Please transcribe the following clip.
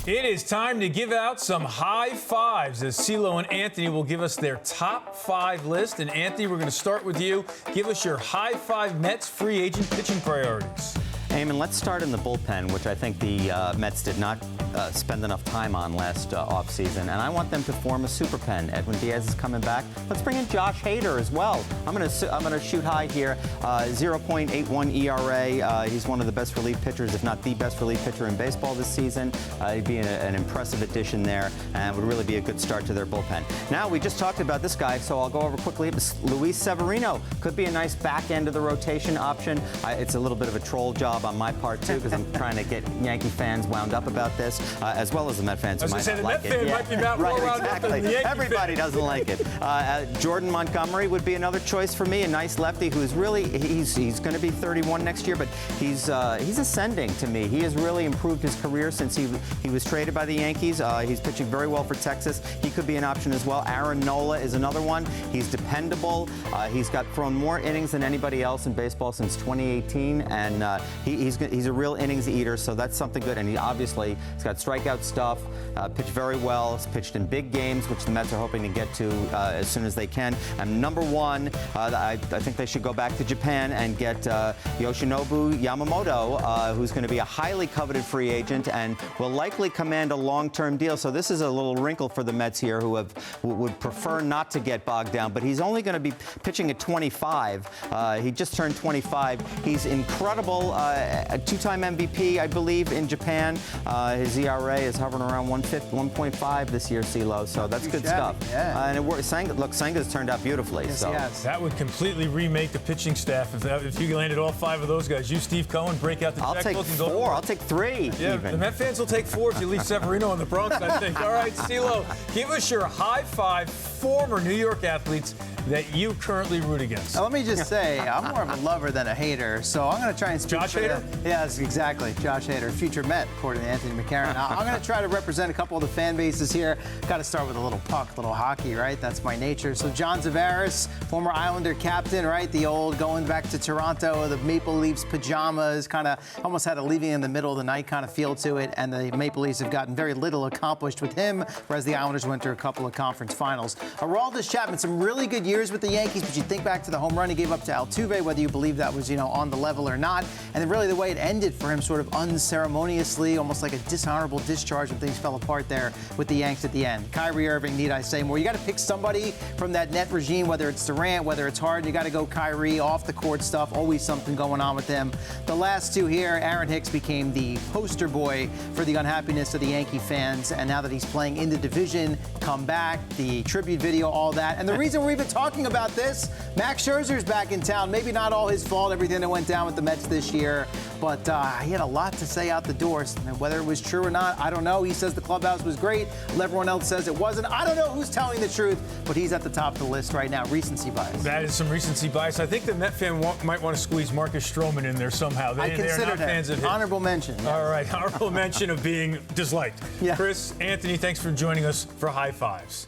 It is time to give out some high fives as CeeLo and Anthony will give us their top 5 list. And Anthony, we're going to start with you. Give us your high 5 Mets free agent pitching priorities. Eamon, let's start in the bullpen, which I think the Mets did not spend enough time on last offseason. And I want them to form a super pen. Edwin Diaz is coming back. Let's bring in Josh Hader as well. I'm going to shoot high here. 0.81 ERA. He's one of the best relief pitchers, if not the best relief pitcher in baseball this season. He'd be an impressive addition there and would really be a good start to their bullpen. Now, we just talked about this guy, so I'll go over quickly. Luis Severino could be a nice back end of the rotation option. It's a little bit of a troll job on my part, too, because I'm trying to get Yankee fans wound up about this, as well as the Met fans who might not like it. The Met fan might be about more wound up than the Yankee Everybody doesn't like it. Jordan Montgomery would be another choice for me, a nice lefty who's really, he's going to be 31 next year, but he's ascending to me. He has really improved his career since he was traded by the Yankees. He's pitching very well for Texas. He could be an option as well. Aaron Nola is another one. He's dependable. He's got thrown more innings than anybody else in baseball since 2018, and he's a real innings eater, so that's something good. And he's got strikeout stuff, pitched very well. He's pitched in big games, which the Mets are hoping to get to as soon as they can. And number one, I think they should go back to Japan and get Yoshinobu Yamamoto, who's going to be a highly coveted free agent and will likely command a long-term deal. So this is a little wrinkle for the Mets here, who would prefer not to get bogged down. But he's only going to be pitching at 25. He just turned 25. He's incredible. A 2-time MVP, I believe, in Japan. His ERA is hovering around 1.5 this year, CeeLo, so that's good stuff. Yeah. And it works. Senga's turned out beautifully. Yes, so that would completely remake the pitching staff if you landed all 5 of those guys. You, Steve Cohen, break out the checkbook and go. I'll take 4. I'll take 3. Yeah, even. the Met fans will take 4 if you leave Severino in the Bronx, I think. All right, CeeLo, give us your high 5 former New York athletes that you currently root against. Now, let me just say, I'm more of a lover than a hater, so I'm going to try and speak Josh for Hader? Yes, exactly. Josh Hader, future Met, according to Anthony McCarron. Now, I'm going to try to represent a couple of the fan bases here. Got to start with a little puck, little hockey, right? That's my nature. So John Tavares, former Islander captain, right? The old going back to Toronto, the Maple Leafs pajamas, kind of almost had a leaving in the middle of the night kind of feel to it. And the Maple Leafs have gotten very little accomplished with him, whereas the Islanders went to a couple of conference finals. Aroldis Chapman, some really good years with the Yankees, but you think back to the home run he gave up to Altuve, whether you believe that was, on the level or not. And then really the way it ended for him, sort of unceremoniously, almost like a dishonorable discharge when things fell apart there with the Yanks at the end. Kyrie Irving, need I say more? You got to pick somebody from that net regime, whether it's Durant, whether it's Harden. You got to go Kyrie, off the court stuff, always something going on with him. The last 2 here, Aaron Hicks became the poster boy for the unhappiness of the Yankee fans, and now that he's playing in the division, come back, the tribute video, all that. And the reason we're even talking about this, Max Scherzer's back in town. Maybe not all his fault, everything that went down with the Mets this year, but he had a lot to say out the doors. And whether it was true or not, I don't know. He says the clubhouse was great. Everyone else says it wasn't. I don't know who's telling the truth, but he's at the top of the list right now. Recency bias. That is some recency bias. I think the Met fan might want to squeeze Marcus Stroman in there somehow. I consider not fans of his. Honorable mention. Yes. All right, honorable mention of being disliked. Yeah. Chris, Anthony, thanks for joining us for High Fives.